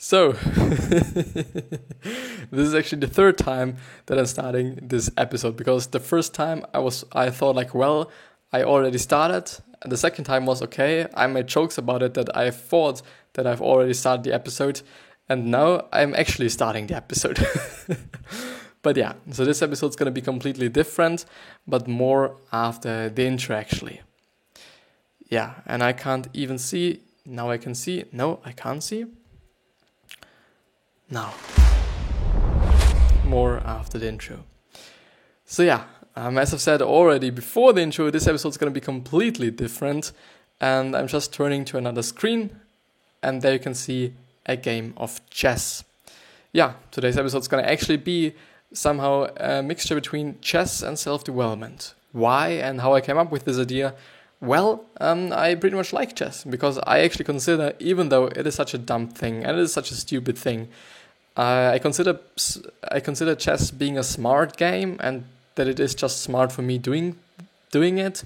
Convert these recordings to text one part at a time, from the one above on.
So, this is actually the third time that I'm starting this episode, because the first time I thought like, well, I already started. And the second time was okay. I made jokes about it that I thought that I've already started the episode, and now I'm actually starting the episode. But yeah, so this episode's gonna be completely different, but more after the intro actually. Yeah, and I can't even see. Now I can see. No, I can't see. Now, more after the intro. So yeah, as I've said already before the intro, this episode's going to be completely different, and I'm just turning to another screen, and there you can see a game of chess. Yeah, today's episode's going to actually be somehow a mixture between chess and self-development. Why and how I came up with this idea? Well, I pretty much like chess, because I actually consider, even though it is such a dumb thing and it is such a stupid thing, I consider chess being a smart game, and that it is just smart for me doing it,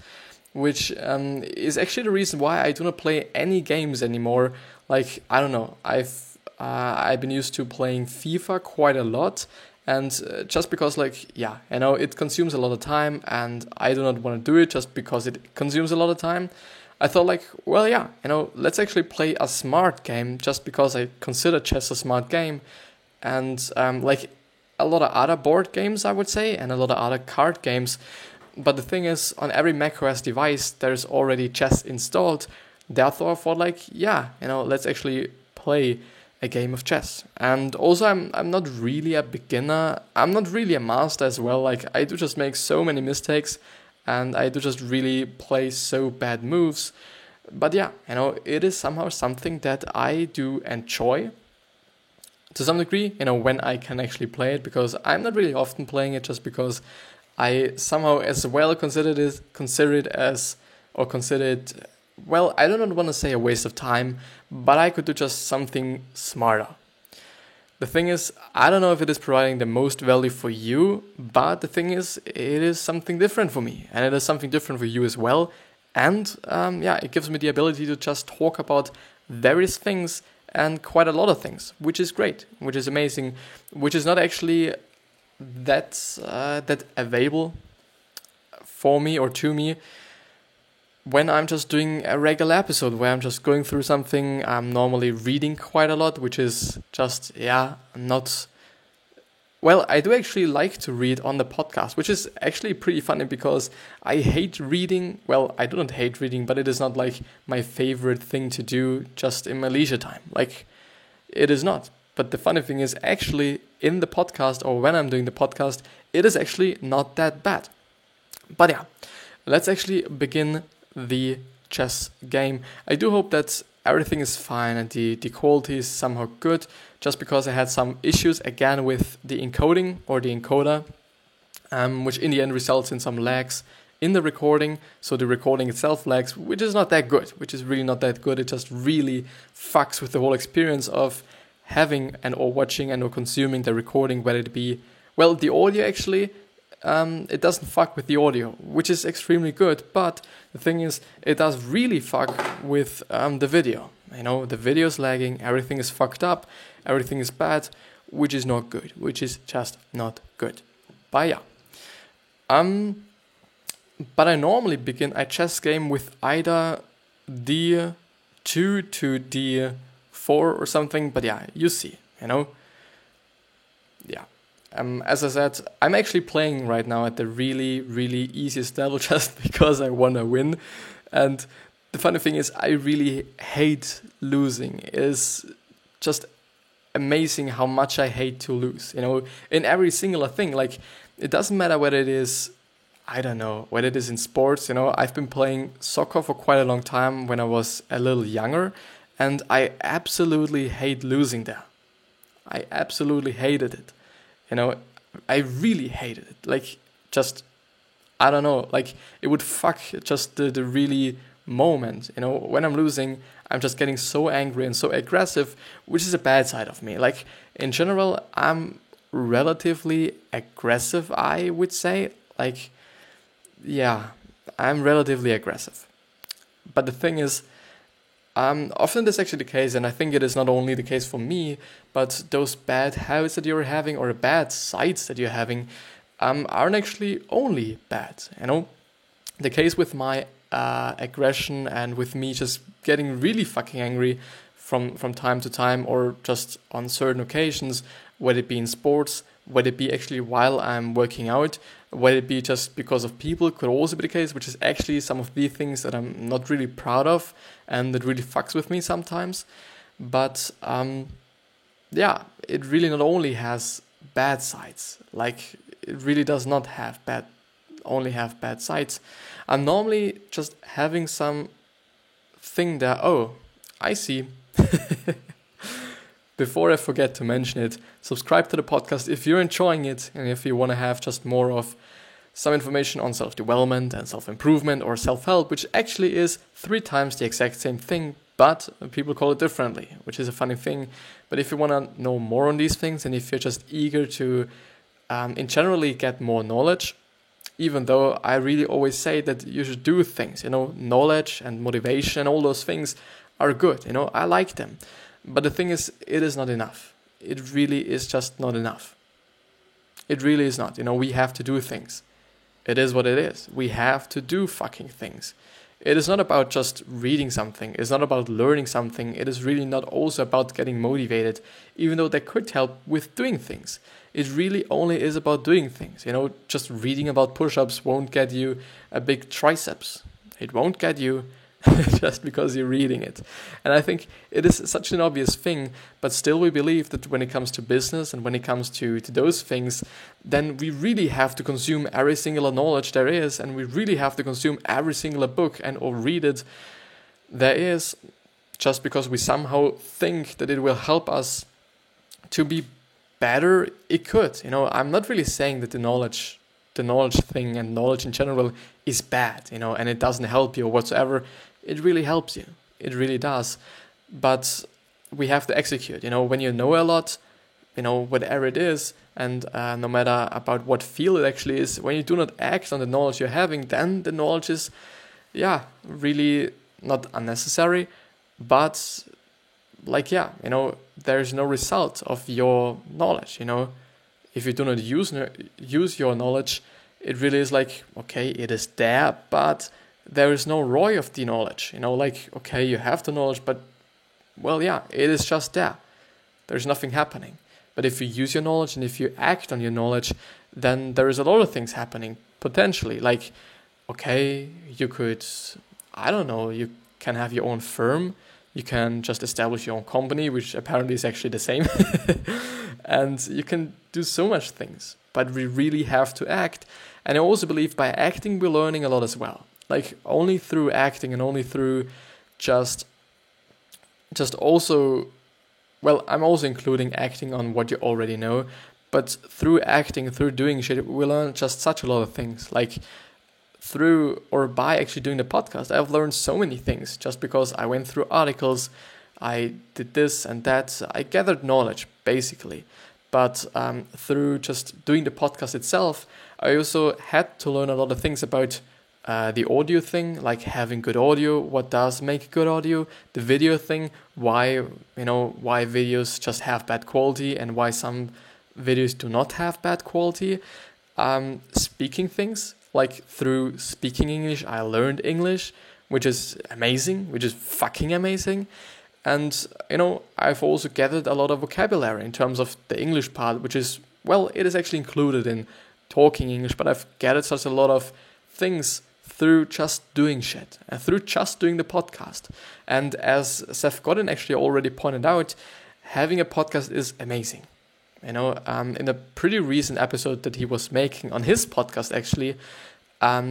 which is actually the reason why I do not play any games anymore. Like, I don't know, I've been used to playing FIFA quite a lot, and just because, like, yeah, it consumes a lot of time, and I do not want to do it just because it consumes a lot of time. I thought like, well, yeah, let's actually play a smart game, just because I consider chess a smart game. And like a lot of other board games, I would say, and a lot of other card games. But the thing is, on every macOS device, there's already chess installed. Therefore, I thought like, yeah, let's actually play a game of chess. And also, I'm not really a beginner. I'm not really a master as well. Like, I do just make so many mistakes, and I do just really play so bad moves. But yeah, it is somehow something that I do enjoy to some degree, when I can actually play it, because I'm not really often playing it, just because I somehow as well consider it, well, I don't want to say a waste of time, but I could do just something smarter. The thing is, I don't know if it is providing the most value for you, but the thing is, it is something different for me, and it is something different for you as well. And it gives me the ability to just talk about various things, and quite a lot of things, which is great, which is amazing, which is not actually that available for me or to me when I'm just doing a regular episode where I'm just going through something. I'm normally reading quite a lot, which is just, not... Well, I do actually like to read on the podcast, which is actually pretty funny, because I hate reading. Well, I do not hate reading, but it is not like my favorite thing to do just in my leisure time. Like, it is not. But the funny thing is, actually, in the podcast, or when I'm doing the podcast, it is actually not that bad. But yeah, let's actually begin the chess game. I do hope that everything is fine and the quality is somehow good, just because I had some issues again with the encoding or the encoder, which in the end results in some lags in the recording. So the recording itself lags, which is not that good, which is really not that good. It just really fucks with the whole experience of having and or watching and or consuming the recording, whether it be, well, the audio actually, it doesn't fuck with the audio, which is extremely good, but the thing is, it does really fuck with the video. The video is lagging, everything is fucked up, everything is bad, which is not good, which is just not good. But yeah. But I normally begin a chess game with either D2 to D4 or something, but yeah, you see, Yeah. As I said, I'm actually playing right now at the really, really easiest level, just because I want to win. And the funny thing is, I really hate losing. It is just amazing how much I hate to lose. In every singular thing. Like, it doesn't matter whether it is, I don't know, whether it is in sports. I've been playing soccer for quite a long time when I was a little younger, and I absolutely hate losing there. I absolutely hated it. I really hated it. Like, just, I don't know, like, it would fuck just the really moment. When I'm losing, I'm just getting so angry and so aggressive, which is a bad side of me. Like, in general, I'm relatively aggressive, I would say. Like, yeah, I'm relatively aggressive. But the thing is, Often that's actually the case, and I think it is not only the case for me, but those bad habits that you're having or bad sides that you're having aren't actually only bad. The case with my aggression and with me just getting really fucking angry from time to time, or just on certain occasions, whether it be in sports, whether it be actually while I'm working out, whether it be just because of people, could also be the case, which is actually some of the things that I'm not really proud of and that really fucks with me sometimes. But it really not only has bad sides, like it really does not have only have bad sides. I'm normally just having some thing that, oh, I see. Before I forget to mention it, subscribe to the podcast if you're enjoying it and if you want to have just more of some information on self-development and self-improvement or self-help, which actually is 3 times the exact same thing, but people call it differently, which is a funny thing. But if you want to know more on these things, and if you're just eager to in generally get more knowledge, even though I really always say that you should do things, knowledge and motivation, all those things are good, I like them. But the thing is, it is not enough. It really is just not enough. It really is not. We have to do things. It is what it is. We have to do fucking things. It is not about just reading something. It's not about learning something. It is really not also about getting motivated, even though that could help with doing things. It really only is about doing things. Just reading about push-ups won't get you a big triceps. It won't get you just because you're reading it. And I think it is such an obvious thing, but still we believe that when it comes to business and when it comes to those things, then we really have to consume every single knowledge there is, and we really have to consume every single book and or read it there is, just because we somehow think that it will help us to be better. It could. I'm not really saying that the knowledge thing and knowledge in general is bad, and it doesn't help you or whatsoever. It really helps you. It really does. But we have to execute. When you know a lot, whatever it is, and no matter about what field it actually is, when you do not act on the knowledge you're having, then the knowledge is, really not unnecessary. But there's no result of your knowledge. If you do not use your knowledge, it really is like, okay, it is there, but there is no ROI of the knowledge. Okay, you have the knowledge, but, it is just there. There's nothing happening. But if you use your knowledge and if you act on your knowledge, then there is a lot of things happening, potentially. Like, okay, you could, you can have your own firm. You can just establish your own company, which apparently is actually the same. And you can do so much things, but we really have to act. And I also believe by acting, we're learning a lot as well. Like only through acting and only through just also, I'm also including acting on what you already know, but through acting, through doing shit, we learn just such a lot of things. Like through or by actually doing the podcast, I've learned so many things just because I went through articles, I did this and that, I gathered knowledge basically. But through just doing the podcast itself, I also had to learn a lot of things about the audio thing, like having good audio, what does make good audio, the video thing, why videos just have bad quality and why some videos do not have bad quality. Speaking things, like through speaking English, I learned English, which is amazing, which is fucking amazing. And, I've also gathered a lot of vocabulary in terms of the English part, which is, it is actually included in talking English, but I've gathered such a lot of things through just doing shit and through just doing the podcast. And as Seth Godin actually already pointed out, having a podcast is amazing. In a pretty recent episode that he was making on his podcast actually,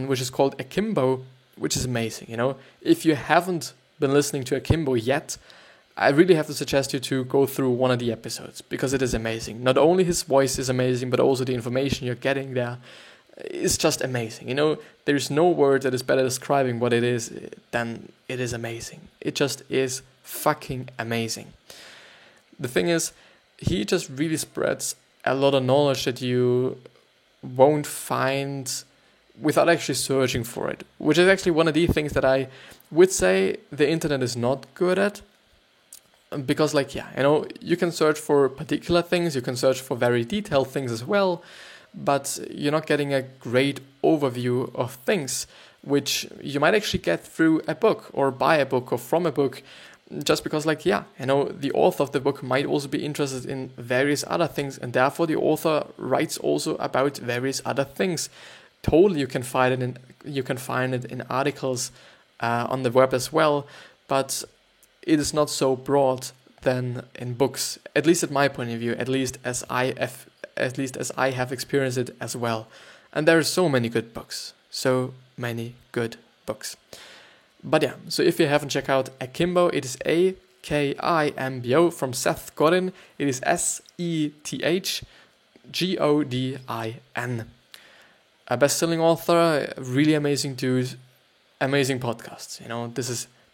which is called Akimbo, which is amazing. If you haven't been listening to Akimbo yet, I really have to suggest you to go through one of the episodes because it is amazing. Not only his voice is amazing, but also the information you're getting there is just amazing. There's no word that is better describing what it is than it is amazing. It just is fucking amazing. The thing is, he just really spreads a lot of knowledge that you won't find without actually searching for it, which is actually one of the things that I would say the internet is not good at. Because you can search for particular things, you can search for very detailed things as well, but you're not getting a great overview of things, which you might actually get through a book or by a book or from a book, just because the author of the book might also be interested in various other things, and therefore the author writes also about various other things. Totally, you can find it in articles on the web as well, but it is not so broad than in books, at least at my point of view, at least as I have experienced it as well. And there are so many good books. But yeah, so if you haven't checked out Akimbo, it is Akimbo from Seth Godin. It is SETHGODIN. A best-selling author, really amazing dude, amazing podcasts.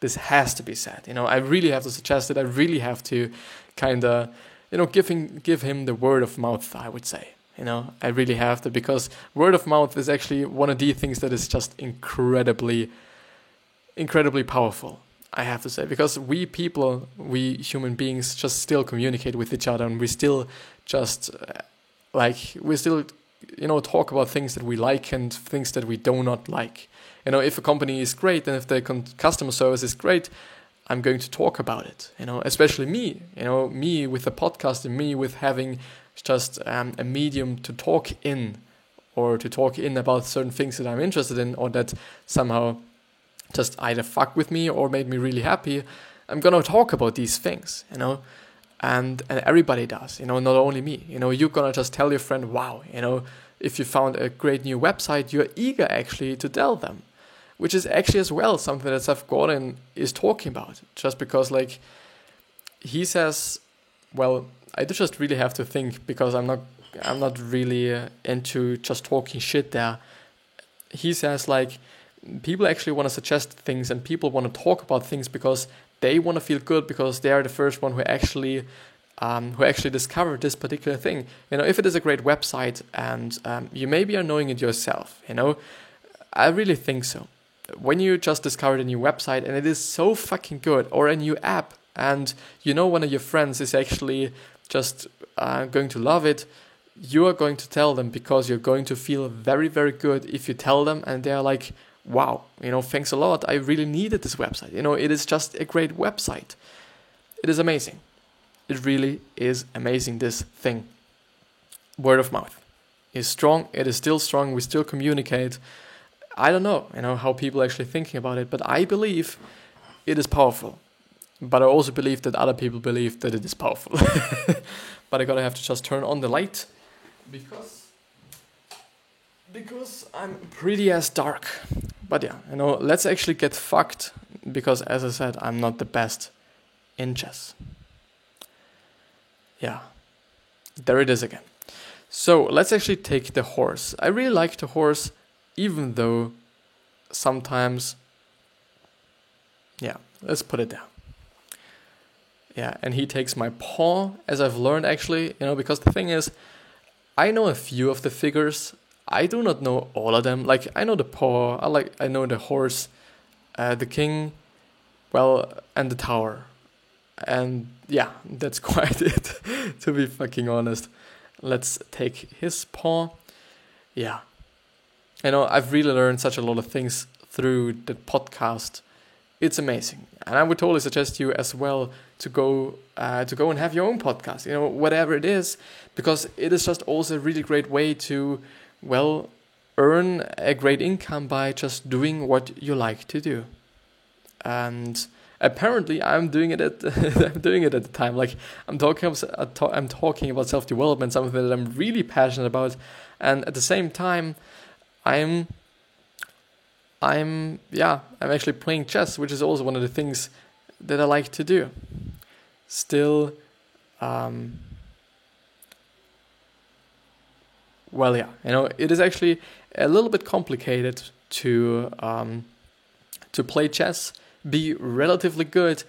This has to be said. I really have to suggest it. I really have to give him the word of mouth, I would say. I really have to, because word of mouth is actually one of the things that is just incredibly powerful, I have to say, because we human beings just still communicate with each other, and we still just talk about things that we like and things that we do not like. If a company is great and if the customer service is great, I'm going to talk about it. Especially me. Me with the podcast and me with having just a medium to talk in, or to talk in about certain things that I'm interested in, or that somehow just either fuck with me or made me really happy. I'm gonna talk about these things, and everybody does, not only me. You're gonna just tell your friend, wow, if you found a great new website, you're eager actually to tell them, which is actually as well something that Seth Godin is talking about, just because he says, well, I just really have to think, because I'm not really into just talking shit there. He says people actually want to suggest things, and people want to talk about things because they want to feel good, because they are the first one who actually discovered this particular thing. If it is a great website and you maybe are knowing it yourself, I really think so. When you just discovered a new website and it is so fucking good, or a new app, and one of your friends is actually just going to love it, you are going to tell them, because you're going to feel very, very good if you tell them, and they're like, wow, thanks a lot, I really needed this website. It is just a great website. It is amazing. It really is amazing, this thing. Word of mouth is strong. It is still strong. We still communicate. I don't know, how people are actually thinking about it, but I believe it is powerful. But I also believe that other people believe that it is powerful. But I gotta have to just turn on the light, because I'm pretty as dark. But yeah, let's actually get fucked, because as I said, I'm not the best in chess. Yeah, there it is again. So let's actually take the horse. I really like the horse, even though sometimes, let's put it down. Yeah, and he takes my pawn, as I've learned actually, because the thing is, I know a few of the figures. I do not know all of them. I know the pawn, I know the horse, the king, and the tower. And yeah, that's quite it, to be fucking honest. Let's take his pawn. Yeah. I've really learned such a lot of things through the podcast. It's amazing. And I would totally suggest you as well to go and have your own podcast, whatever it is, because it is just also a really great way to, earn a great income by just doing what you like to do. And apparently I'm doing it at the time. I'm talking about self-development, something that I'm really passionate about, and at the same time I'm actually playing chess, which is also one of the things that I like to do. Still, it is actually a little bit complicated to play chess, be relatively good,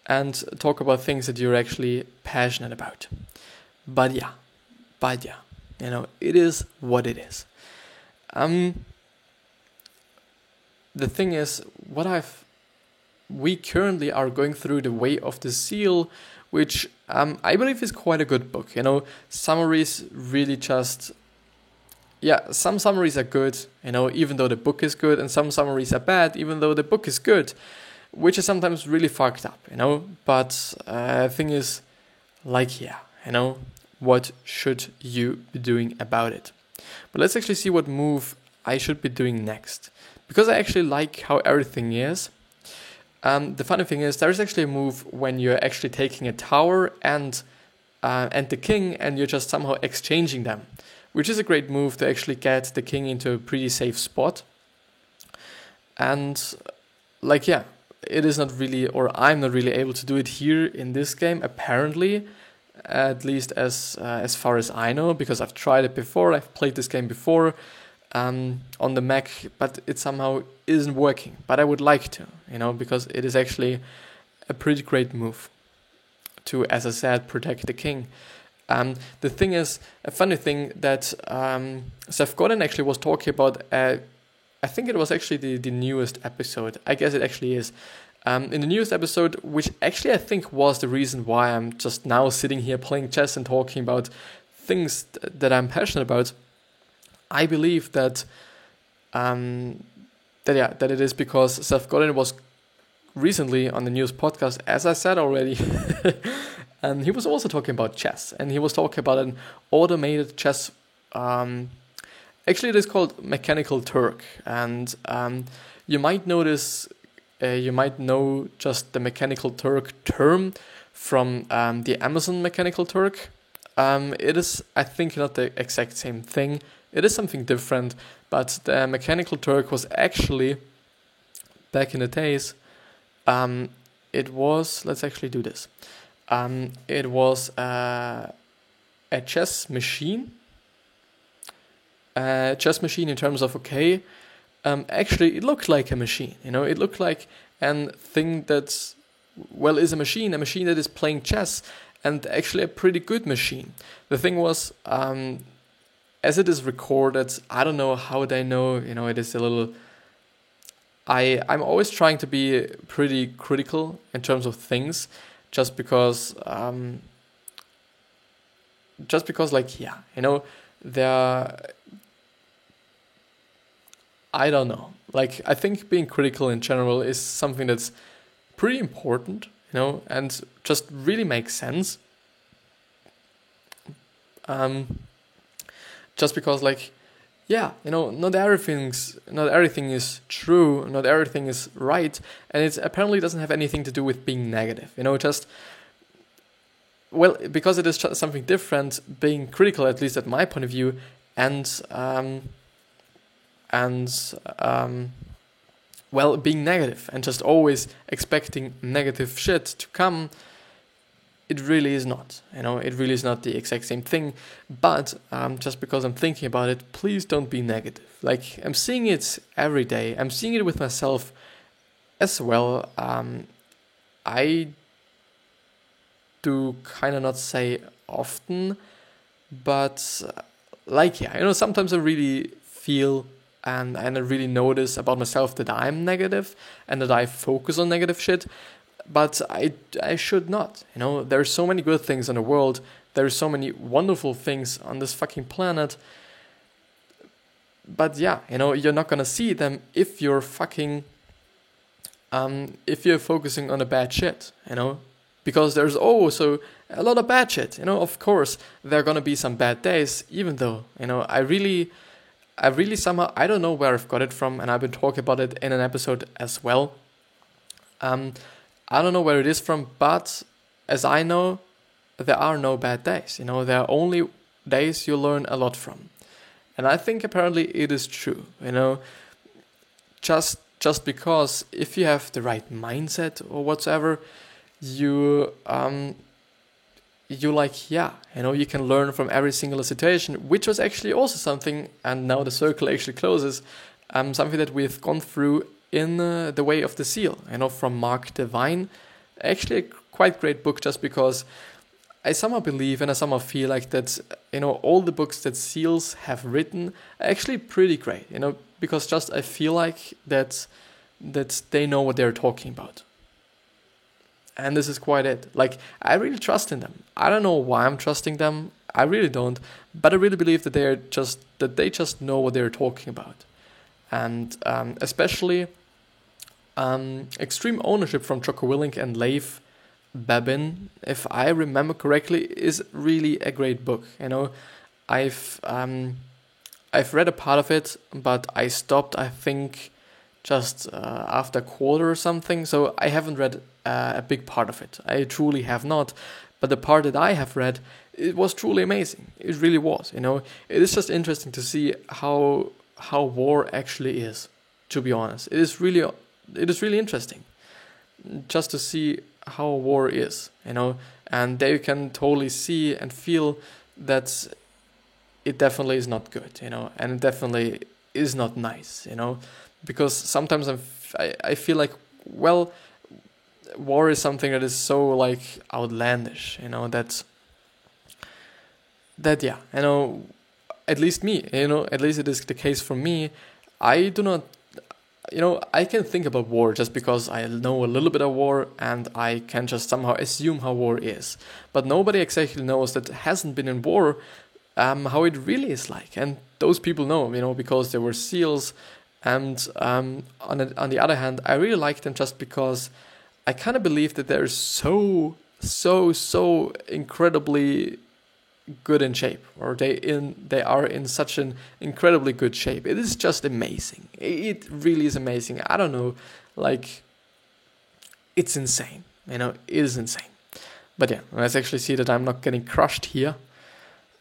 and talk about things that you're actually passionate about. But yeah, it is what it is. the thing is, we currently are going through The Way of the Seal, which I believe is quite a good book. Summaries really just, some summaries are good, even though the book is good, and some summaries are bad, even though the book is good, which is sometimes really fucked up, But the thing is, what should you be doing about it? But let's actually see what move I should be doing next. Because I actually like how everything is. The funny thing is, there's actually a move when you're actually taking a tower and the king, and you're just somehow exchanging them, which is a great move to actually get the king into a pretty safe spot. And it is not really, or I'm not really able to do it here in this game, apparently, at least as far as I know, because I've tried it before, I've played this game before on the Mac, but it somehow isn't working. But I would like to, because it is actually a pretty great move to, as I said, protect the king. The thing is, a funny thing that Seth Godin actually was talking about, I think it was actually the newest episode. I guess it actually is. In the newest episode, which actually I think was the reason why I'm just now sitting here playing chess and talking about things that I'm passionate about, I believe that that it is because Seth Godin was recently on the news podcast, as I said already, and he was also talking about chess, and he was talking about an automated chess. Actually, it is called Mechanical Turk, and you might notice. You might know just the Mechanical Turk term from the Amazon Mechanical Turk. It is, I think, not the exact same thing. It is something different, but the Mechanical Turk was actually, back in the days, it was, let's actually do this. It was a chess machine. Chess machine in terms of, actually, it looked like a machine. It looked like a thing that's, is a machine that is playing chess, and actually a pretty good machine. The thing was, as it is recorded, I don't know how they know, it is a little... I'm always trying to be pretty critical in terms of things, just because, there... I don't know. I think being critical in general is something that's pretty important, and just really makes sense. Just because, not everything is true, not everything is right, and it apparently doesn't have anything to do with being negative. Because it is just something different, being critical, at least at my point of view, and being negative and just always expecting negative shit to come, it really is not. It really is not the exact same thing. But just because I'm thinking about it, please don't be negative. I'm seeing it every day. I'm seeing it with myself as well. I do kind of not say often, but sometimes I really feel and I really notice about myself that I'm negative and that I focus on negative shit, but I should not. There's so many good things in the world. There's so many wonderful things on this fucking planet. But you're not gonna see them if you're fucking if you're focusing on the bad shit, because there's also a lot of bad shit. Of course there are gonna be some bad days, even though I really somehow, I don't know where I've got it from, and I've been talking about it in an episode as well. I don't know where it is from, but as I know, there are no bad days. There are only days you learn a lot from. And I think apparently it is true, just because if you have the right mindset or whatsoever, you can learn from every single situation, which was actually also something, and now the circle actually closes, something that we've gone through in The Way of the Seal, from Mark Devine. Actually a quite great book, just because I somehow believe and I somehow feel like that, all the books that seals have written are actually pretty great, because just I feel like that that they know what they're talking about. And this is quite it. Like, I really trust in them. I don't know why I'm trusting them. I really don't. But I really believe that they just know what they're talking about. And especially Extreme Ownership from Jocko Willink and Leif Babin, if I remember correctly, is really a great book. I've read a part of it, but I stopped, I think, just after a quarter or something. So I haven't read a big part of it. I truly have not. But the part that I have read, it was truly amazing. It really was. It is just interesting to see how war actually is. To be honest, it is really interesting, just to see how war is. And there you can totally see and feel that it definitely is not good. And it definitely is not nice. Because sometimes I feel like, well, war is something that is so like outlandish, that yeah, at least me, at least it is the case for me. I do not, I can think about war just because I know a little bit of war and I can just somehow assume how war is. But nobody exactly knows that hasn't been in war, how it really is like. And those people know, because they were SEALs. And on the other hand, I really like them just because I kind of believe that they're so incredibly good in shape, or they are in such an incredibly good shape. It is just amazing. It really is amazing. I don't know, like, it's insane. It is insane. But yeah, let's actually see that I'm not getting crushed here.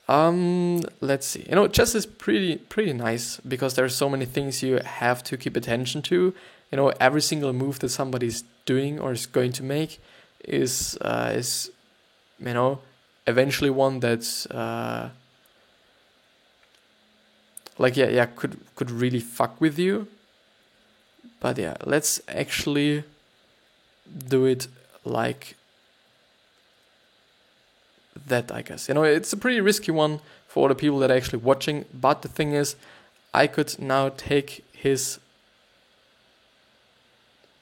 Let's see. Chess is pretty nice because there's so many things you have to keep attention to. Every single move that somebody's doing or is going to make is eventually one that's could really fuck with you. But yeah, let's actually do it like that, I guess. It's a pretty risky one for the people that are actually watching, but the thing is, I could now take his...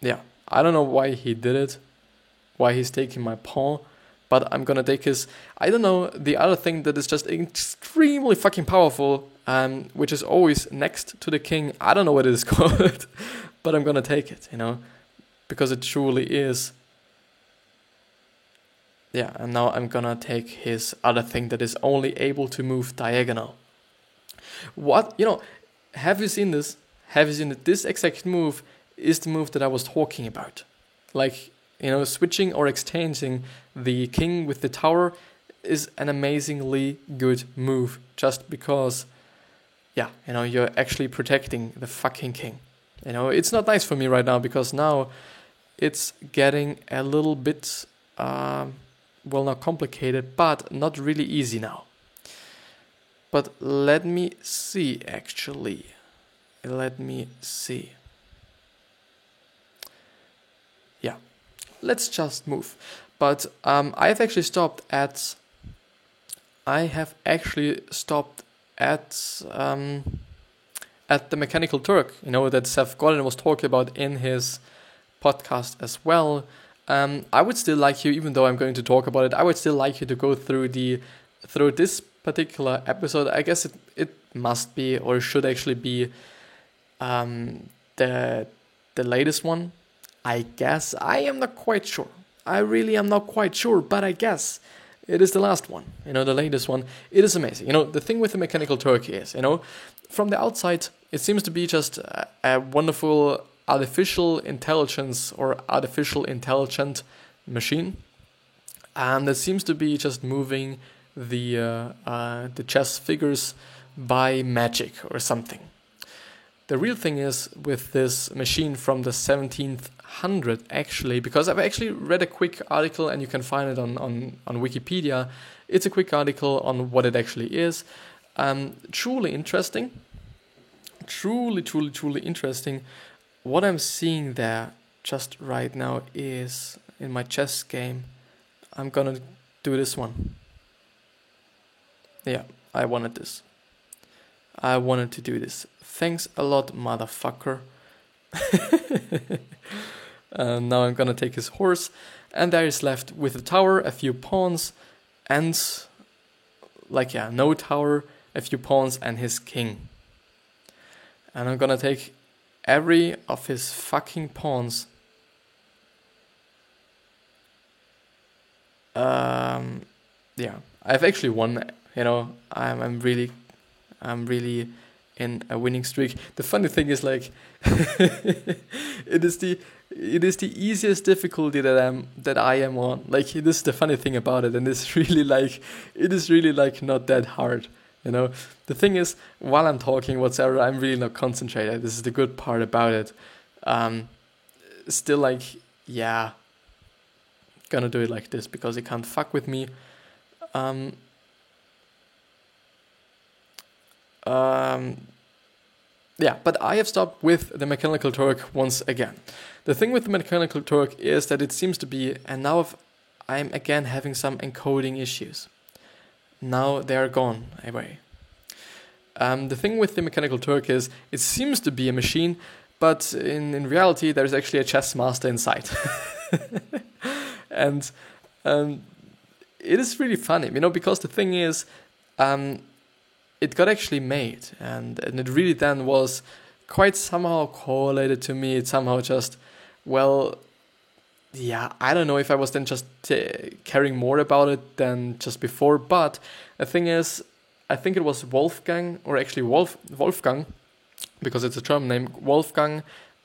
Yeah, I don't know why he did it, why he's taking my pawn, but I'm gonna take his... I don't know, the other thing that is just extremely fucking powerful, which is always next to the king. I don't know what it is called, but I'm gonna take it, because it truly is. Yeah, and now I'm gonna take his other thing that is only able to move diagonal. What? Have you seen this? Have you seen that this exact move is the move that I was talking about? Like, switching or exchanging the king with the tower is an amazingly good move, just because, yeah, you're actually protecting the fucking king. It's not nice for me right now, because now it's getting a little bit... not complicated, but not really easy now. But let me see, actually. Let me see. Yeah, let's just move. But I have actually stopped at the Mechanical Turk, that Seth Godin was talking about in his podcast as well. I would still like you, even though I'm going to talk about it, I would still like you to go through this particular episode. I guess it must be, or should actually be, the latest one. I guess. I am not quite sure. I really am not quite sure, but I guess it is the last one. The latest one. It is amazing. The thing with the Mechanical Turk is, from the outside, it seems to be just a wonderful artificial intelligence or artificial intelligent machine, and that seems to be just moving the chess figures by magic or something. The real thing is with this machine from the 1700, actually, because I've actually read a quick article, and you can find it on Wikipedia. It's a quick article on what it actually is. Truly interesting. Truly interesting. What I'm seeing there just right now is, in my chess game, I'm gonna do this one. Yeah, I wanted to do this. Thanks a lot, motherfucker. Now I'm gonna take his horse, and there is left with the tower, a few pawns, and no tower, a few pawns, and his king. And I'm gonna take every of his fucking pawns. I've actually won. I'm really in a winning streak. The funny thing is, like, it is the easiest difficulty that I am on. Like, this is the funny thing about it, and it is really not that hard. The thing is, while I'm talking whatsoever, I'm really not concentrated. This is the good part about it. Still, gonna do it like this because he can't fuck with me. But I have stopped with the Mechanical Turk once again. The thing with the Mechanical Turk is that it seems to be, and now I'm again having some encoding issues. Now they are gone away. The thing with the Mechanical Turk is it seems to be a machine, but in reality there's actually a chess master inside. And it is really funny, because the thing is, it got actually made, and it really then was quite somehow correlated to me. It somehow just, I don't know if I was then just caring more about it than just before, but the thing is, I think it was Wolfgang, or actually Wolfgang, because it's a German name, Wolfgang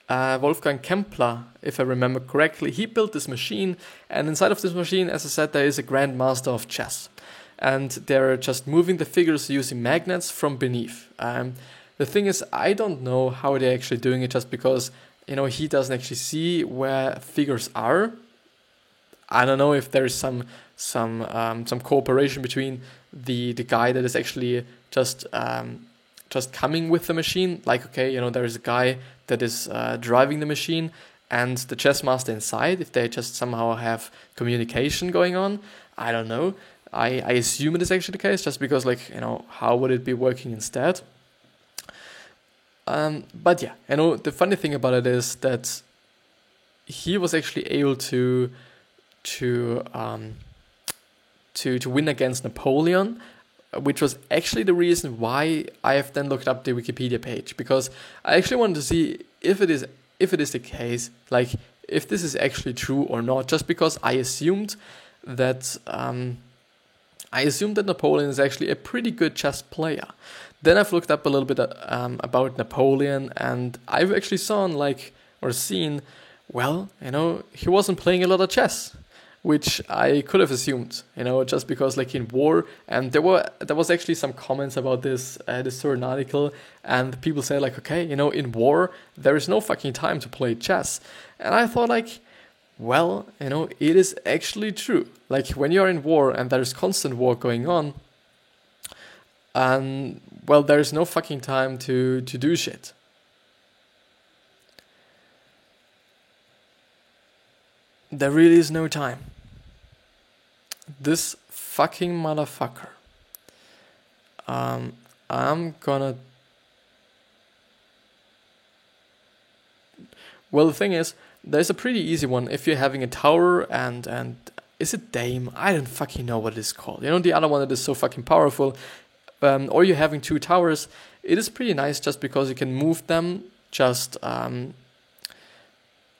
Kempler, if I remember correctly. He built this machine, and inside of this machine, as I said, there is a grandmaster of chess. And they're just moving the figures using magnets from beneath. The thing is, I don't know how they're actually doing it, just because, he doesn't actually see where figures are. I don't know if there is some cooperation between the guy that is actually just coming with the machine. Like, okay, there is a guy that is driving the machine, and the chess master inside, if they just somehow have communication going on. I don't know. I assume it is actually the case, just because, how would it be working instead? The funny thing about it is that he was actually able to win against Napoleon, which was actually the reason why I have then looked up the Wikipedia page, because I actually wanted to see if it is the case, like if this is actually true or not, just because I assumed that Napoleon is actually a pretty good chess player. Then I've looked up a little bit about Napoleon, and I've actually seen, he wasn't playing a lot of chess, which I could have assumed, just because in war, and there was actually some comments about this certain article, and people say okay, in war there is no fucking time to play chess, and I thought it is actually true. When you're in war and there's constant war going on, there's no fucking time to do shit. There really is no time. This fucking motherfucker. I'm gonna... Well, the thing is, there's a pretty easy one. If you're having a tower and is it Dame? I don't fucking know what it is called. The other one that is so fucking powerful. Or you're having two towers. It is pretty nice just because you can move them.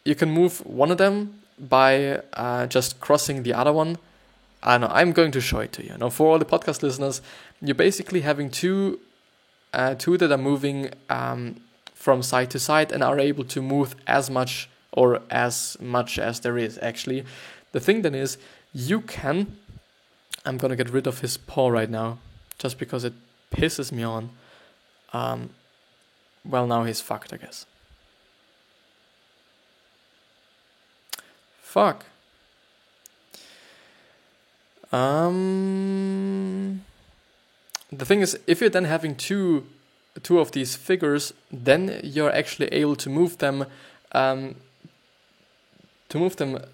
You can move one of them by just crossing the other one. I know, I'm going to show it to you. For all the podcast listeners, you're basically having two that are moving from side to side and are able to move as much as there is, actually. The thing then is, I'm gonna get rid of his paw right now, just because it pisses me on. Now he's fucked, I guess. Fuck. The thing is, if you're then having two of these figures, then you're actually able to move them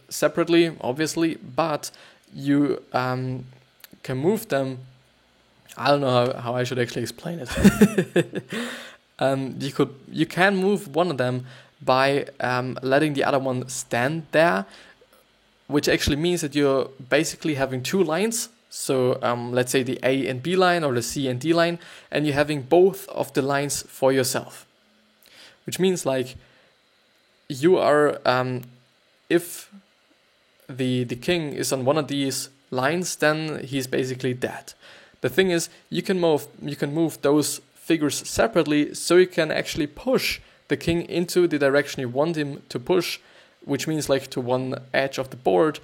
separately, obviously, but you can move them. I don't know how I should actually explain it. You can move one of them by letting the other one stand there, which actually means that you're basically having two lines. So let's say the A and B line or the C and D line, and you're having both of the lines for yourself. Which means like you are, if the king is on one of these lines, then he's basically dead. The thing is, you can move those figures separately, so you can actually push the king into the direction you want him to push, which means like to one edge of the board,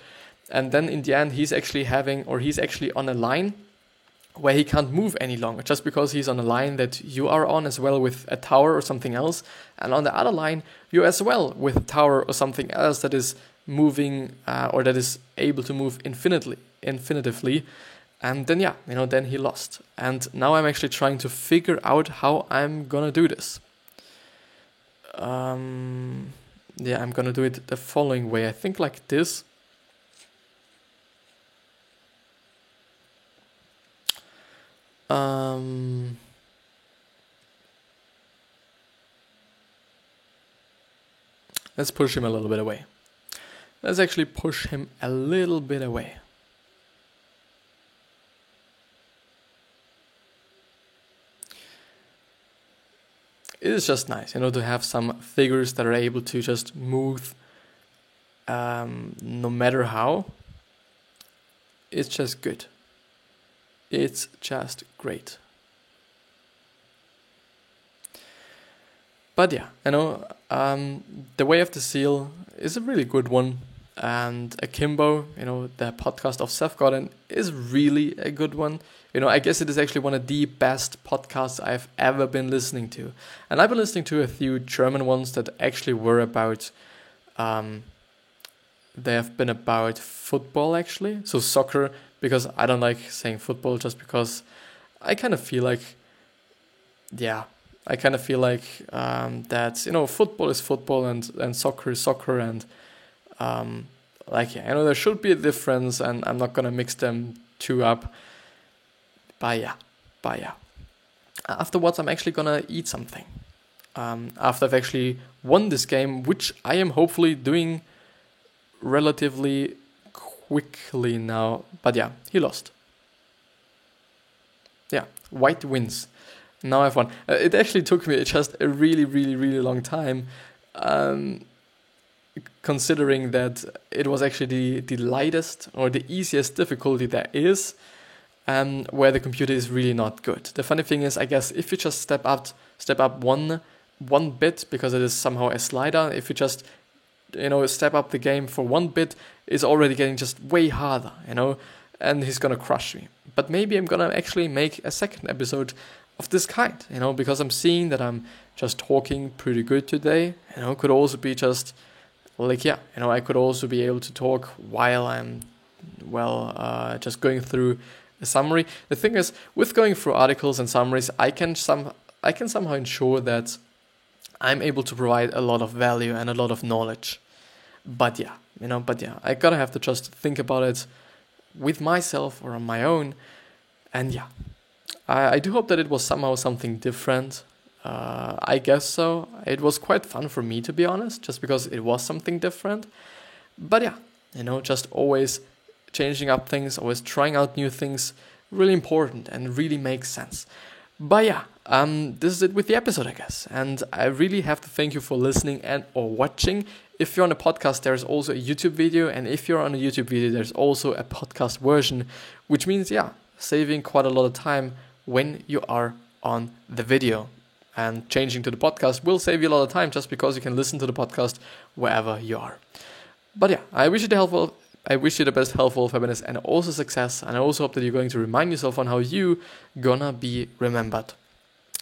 and then in the end he's actually on a line where he can't move any longer, just because he's on a line that you are on as well with a tower or something else, and on the other line you as well with a tower or something else that is moving or that is able to move infinitively. And then then he lost. And now I'm actually trying to figure out how I'm gonna do this. I'm gonna do it the following way. I think like this. Let's push him a little bit away. Let's actually push him a little bit away. It is just nice, to have some figures that are able to just move no matter how. It's just good. It's just great. But the Way of the Seal is a really good one. And Akimbo, the podcast of Seth Godin, is really a good one. I guess it is actually one of the best podcasts I've ever been listening to. And I've been listening to a few German ones that actually were about, they have been about football actually. So soccer, because I don't like saying football just because I kind of feel like, that, football is football and soccer is soccer and, there should be a difference and I'm not going to mix them two up. But yeah. Afterwards, I'm actually going to eat something. After I've actually won this game, which I am hopefully doing relatively quickly now. But yeah, he lost. Yeah, white wins. Now I've won. It actually took me just a really, really, really long time. Considering that it was actually the lightest or the easiest difficulty there is. Where the computer is really not good. The funny thing is, I guess, if you just step up one bit, because it is somehow a slider, if you just, step up the game for 1 bit, it's already getting just way harder, and he's gonna crush me. But maybe I'm gonna actually make a second episode of this kind, because I'm seeing that I'm just talking pretty good today, could also be just, I could also be able to talk while I'm, just going through a summary. The thing is, with going through articles and summaries, I can somehow ensure that I'm able to provide a lot of value and a lot of knowledge. But I gotta have to just think about it with myself or on my own. And I do hope that it was somehow something different. I guess so. It was quite fun for me, to be honest, just because it was something different. But just always changing up things, always trying out new things, really important and really makes sense. But this is it with the episode, I guess. And I really have to thank you for listening and or watching. If you're on a podcast, there's also a YouTube video. And if you're on a YouTube video, there's also a podcast version, which means, saving quite a lot of time when you are on the video. And changing to the podcast will save you a lot of time just because you can listen to the podcast wherever you are. But I wish you the best health, wealth, happiness, and also success. And I also hope that you're going to remind yourself on how you gonna be remembered.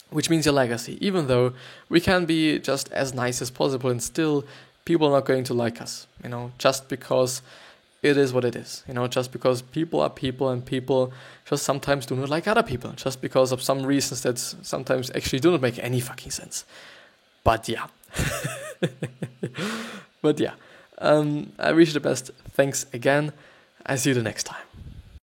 Which means your legacy. Even though we can be just as nice as possible and still people are not going to like us. Just because it is what it is. Just because people are people and people just sometimes do not like other people. Just because of some reasons that sometimes actually do not make any fucking sense. But I wish you the best. Thanks again. I see you the next time.